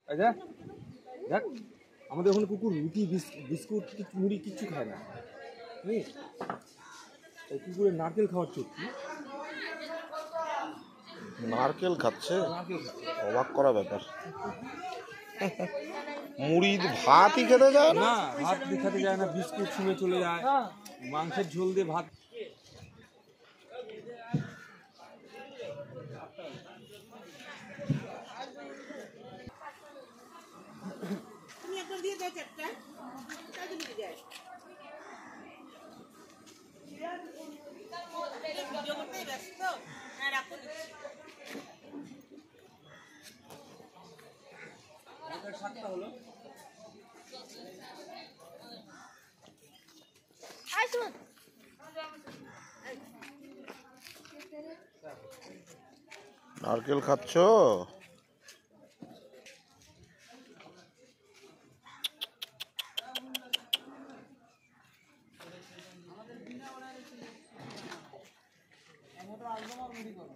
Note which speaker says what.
Speaker 1: আচ্ছা দেখ আমাদের ওখানে কুকুর রুটি বিস্কুট মুড়ি কিচ্ছু খায় না বুঝলি এই কুকুরের নারকেল খাওয়ার চুক্তি
Speaker 2: নারকেল খাচ্ছে অবাক করা ব্যাপার মুড়ি ভাতই খেতে যায়
Speaker 1: না ভাত খেতে যায় না বিস্কুট শুনে চলে যায় মাংসের ঝোল দিয়ে ভাত
Speaker 2: নারকেল খাচ্ছ
Speaker 1: মোটা আলদমা মুড়ি করো